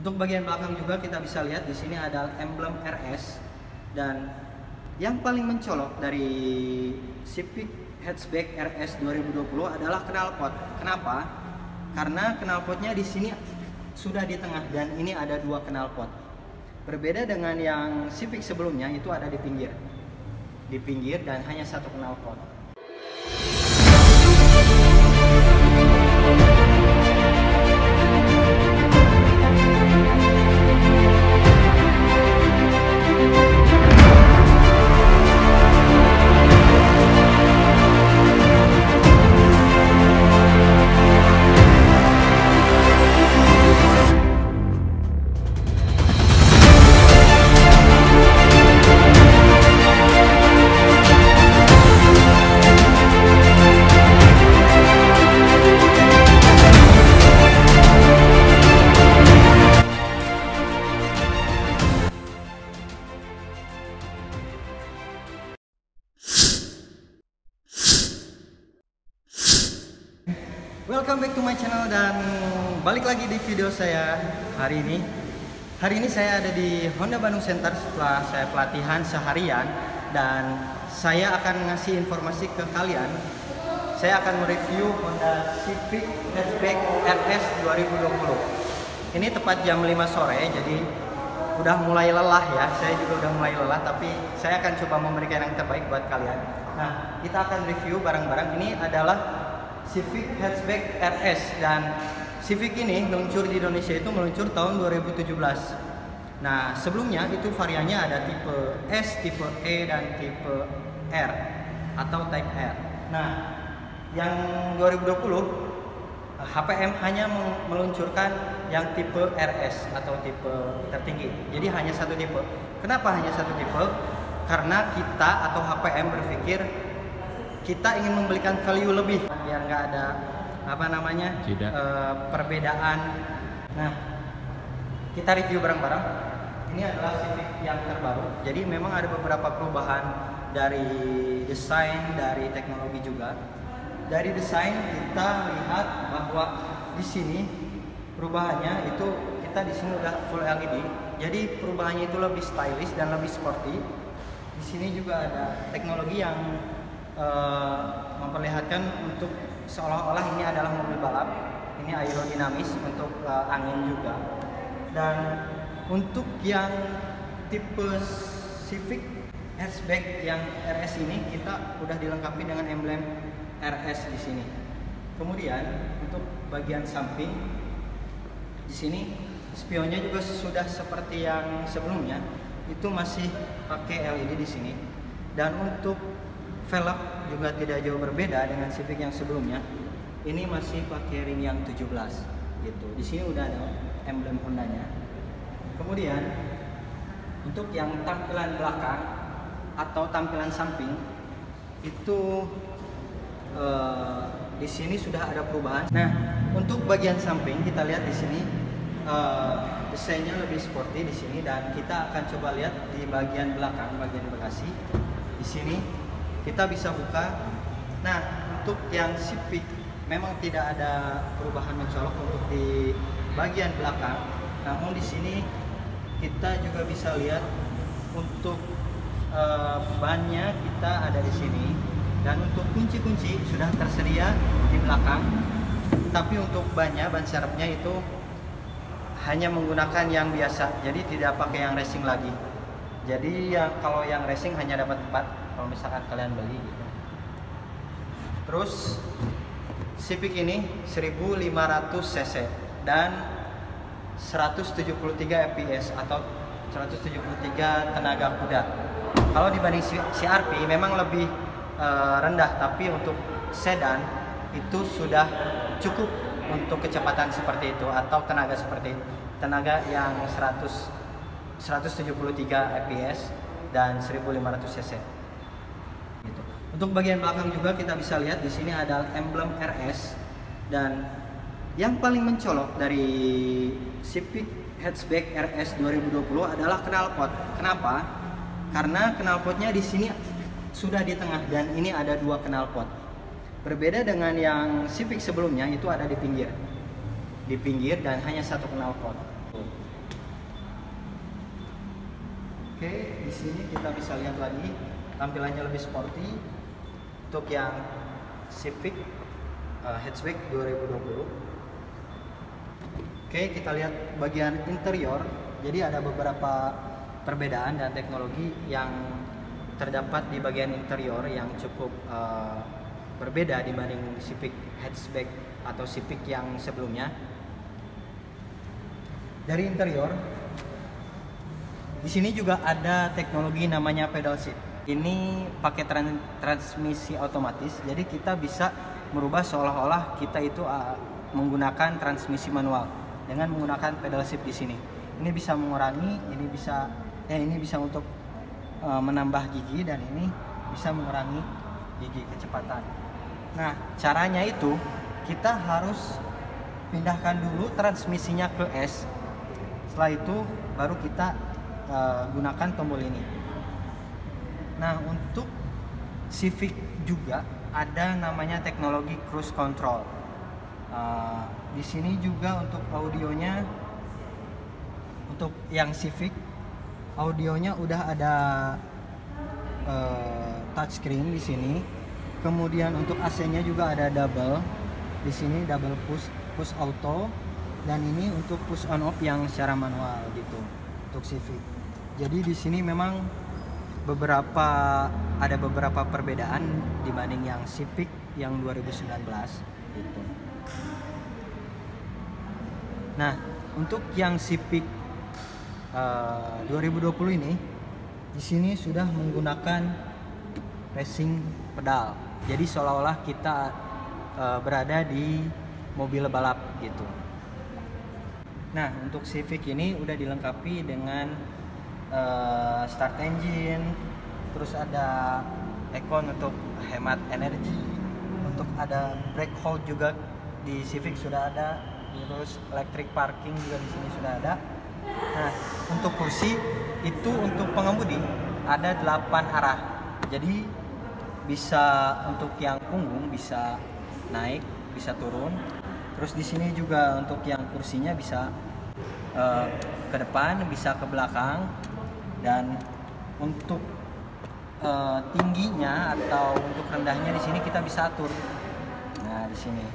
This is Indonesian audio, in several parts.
Untuk bagian belakang juga kita bisa lihat di sini ada emblem RS, dan yang paling mencolok dari Civic Hatchback RS 2020 adalah knalpot. Kenapa? Karena knalpotnya di sini sudah di tengah dan ini ada dua knalpot. Berbeda dengan yang Civic sebelumnya itu ada di pinggir dan hanya satu knalpot. Welcome back to my channel dan balik lagi di video saya hari ini. Hari ini saya ada di Honda Bandung Center setelah saya pelatihan seharian dan saya akan ngasih informasi ke kalian. Saya akan mereview Honda Civic Hatchback RS 2020. Ini tepat jam 5 sore, jadi udah mulai lelah ya. Saya juga udah mulai lelah, tapi saya akan coba memberikan yang terbaik buat kalian. Nah, kita akan review barang-barang. Ini adalah Civic Hatchback RS, dan Civic ini meluncur di Indonesia itu meluncur tahun 2017. Nah, sebelumnya itu variannya ada tipe S, tipe E, dan tipe R atau Type R. Nah, yang 2020 HPM hanya meluncurkan yang tipe RS atau tipe tertinggi. Jadi hanya satu tipe. Kenapa hanya satu tipe? Karena kita atau HPM berpikir kita ingin memberikan value lebih biar nggak ada perbedaan. Nah, kita review barang-barang. Ini adalah Civic yang terbaru. Jadi memang ada beberapa perubahan dari desain, dari teknologi juga. Dari desain kita lihat bahwa di sini perubahannya itu kita di sini udah full LED. Jadi perubahannya itu lebih stylish dan lebih sporty. Di sini juga ada teknologi yang memperlihatkan untuk seolah-olah ini adalah mobil balap. Ini aerodinamis untuk angin juga. Dan untuk yang tipe Civic Hatchback yang RS ini kita udah dilengkapi dengan emblem RS di sini. Kemudian untuk bagian samping di sini spionnya juga sudah seperti yang sebelumnya, itu masih pakai LED di sini. Dan untuk velg juga tidak jauh berbeda dengan Civic yang sebelumnya. Ini masih pakai ring yang 17 gitu. Di sini udah ada emblem Hondanya. Kemudian untuk yang tampilan belakang atau tampilan samping itu di sini sudah ada perubahan. Nah, untuk bagian samping kita lihat di sini desainnya lebih sporty di sini, dan kita akan coba lihat di bagian belakang, bagian bagasi. Di sini kita bisa buka. Nah, untuk yang Civic memang tidak ada perubahan mencolok untuk di bagian belakang. Namun di sini kita juga bisa lihat untuk bannya kita ada di sini, dan untuk kunci-kunci sudah tersedia di belakang. Tapi untuk bannya, ban serepnya itu hanya menggunakan yang biasa, jadi tidak pakai yang racing lagi. Jadi ya kalau yang racing hanya dapat 4 kalau misalkan kalian beli gitu. Terus Civic ini 1500 cc dan 173 fps atau 173 tenaga kuda. Kalau dibanding CR-V memang lebih rendah, tapi untuk sedan itu sudah cukup untuk kecepatan seperti itu atau tenaga seperti itu. Tenaga yang 173 fps dan 1500 cc. Gitu. Untuk bagian belakang juga kita bisa lihat di sini ada emblem RS, dan yang paling mencolok dari Civic Hatchback RS 2020 adalah knalpot. Kenapa? Karena knalpotnya di sini sudah di tengah dan ini ada dua knalpot. Berbeda dengan yang Civic sebelumnya itu ada di pinggir dan hanya satu knalpot. Oke, di sini kita bisa lihat lagi tampilannya lebih sporty untuk yang Civic hatchback 2020. Oke, kita lihat bagian interior. Jadi ada beberapa perbedaan dan teknologi yang terdapat di bagian interior yang cukup berbeda dibanding Civic hatchback atau Civic yang sebelumnya. Dari interior, di sini juga ada teknologi namanya pedal shift. Ini pakai transmisi otomatis, jadi kita bisa merubah seolah-olah kita itu menggunakan transmisi manual dengan menggunakan pedal shift di sini. Ini bisa mengurangi, ini bisa untuk menambah gigi, dan ini bisa mengurangi gigi kecepatan. Nah, caranya itu kita harus pindahkan dulu transmisinya ke S. Setelah itu baru kita gunakan tombol ini. Nah, untuk Civic juga ada namanya teknologi cruise control. Di sini juga untuk audionya, untuk yang Civic audionya udah ada touchscreen di sini. Kemudian untuk AC-nya juga ada double. Di sini double push auto, dan ini untuk push on off yang secara manual gitu untuk Civic. Jadi di sini memang ada beberapa perbedaan dibanding yang Civic yang 2019 gitu. Nah, untuk yang Civic 2020 ini di sini sudah menggunakan racing pedal. Jadi seolah-olah kita berada di mobil balap gitu. Nah, untuk Civic ini udah dilengkapi dengan start engine, terus ada aircon untuk hemat energi, untuk ada brake hold juga di Civic sudah ada, terus electric parking juga di sini sudah ada. Nah, untuk kursi itu untuk pengemudi ada 8 arah, jadi bisa untuk yang punggung bisa naik, bisa turun. Terus di sini juga untuk yang kursinya bisa ke depan, bisa ke belakang, dan untuk tingginya atau untuk rendahnya di sini kita bisa atur. Nah, di sini.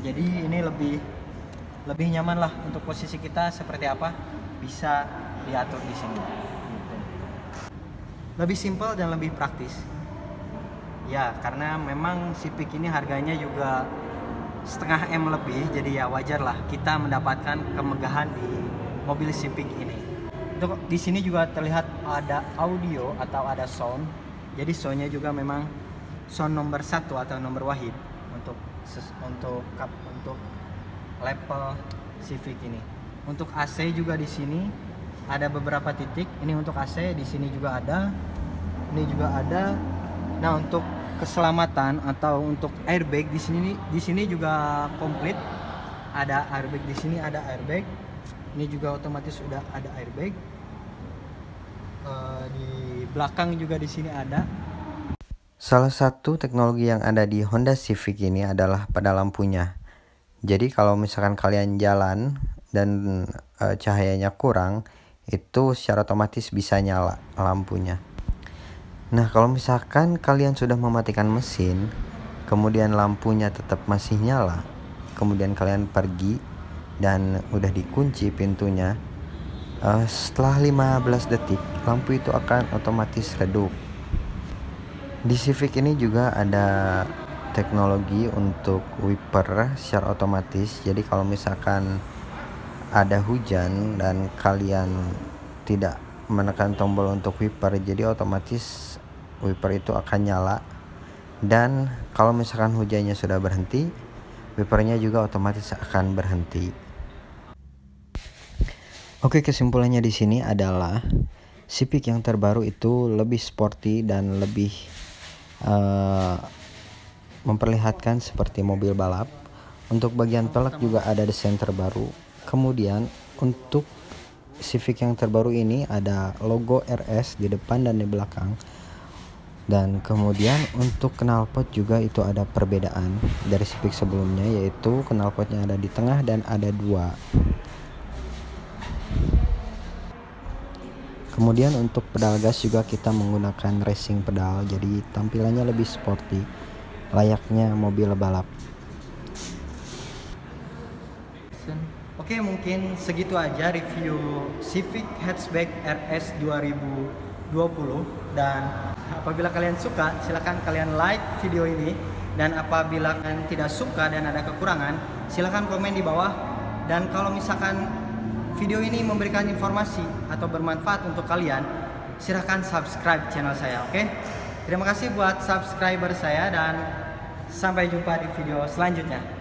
Jadi ini lebih nyaman lah untuk posisi kita seperti apa bisa diatur di sini. Gitu. Lebih simpel dan lebih praktis. Ya, karena memang Civic ini harganya juga setengah M lebih, jadi ya wajar lah kita mendapatkan kemegahan di mobil Civic ini. Untuk di sini juga terlihat ada audio atau ada sound. Jadi soundnya juga memang sound nomor 1 atau nomor wahid untuk level Civic ini. Untuk AC juga di sini ada beberapa titik. Ini untuk AC, di sini juga ada. Ini juga ada. Nah, untuk keselamatan atau untuk airbag di sini juga komplit. Ada airbag di sini, ada airbag. Ini juga otomatis sudah ada airbag. Di belakang juga di sini ada. Salah satu teknologi yang ada di Honda Civic ini adalah pada lampunya. Jadi kalau misalkan kalian jalan dan cahayanya kurang, itu secara otomatis bisa nyala lampunya. Nah, kalau misalkan kalian sudah mematikan mesin, kemudian lampunya tetap masih nyala, kemudian kalian pergi dan udah dikunci pintunya, setelah 15 detik lampu itu akan otomatis redup. Di Civic ini juga ada teknologi untuk wiper secara otomatis. Jadi kalau misalkan ada hujan dan kalian tidak menekan tombol untuk wiper, jadi otomatis wiper itu akan nyala. Dan kalau misalkan hujannya sudah berhenti, wipernya juga otomatis akan berhenti. Oke, kesimpulannya di sini adalah Civic yang terbaru itu lebih sporty dan lebih memperlihatkan seperti mobil balap. Untuk bagian pelek juga ada desain terbaru. Kemudian untuk Civic yang terbaru ini ada logo RS di depan dan di belakang. Dan kemudian untuk knalpot juga itu ada perbedaan dari Civic sebelumnya, yaitu knalpotnya ada di tengah dan ada 2. Kemudian untuk pedal gas juga kita menggunakan racing pedal, jadi tampilannya lebih sporty, layaknya mobil balap. Oke, mungkin segitu aja review Civic Hatchback RS 2020, dan apabila kalian suka silahkan kalian like video ini, dan apabila kalian tidak suka dan ada kekurangan silahkan komen di bawah. Dan kalau misalkan video ini memberikan informasi atau bermanfaat untuk kalian, silahkan subscribe channel saya. Oke, terima kasih buat subscriber saya dan sampai jumpa di video selanjutnya.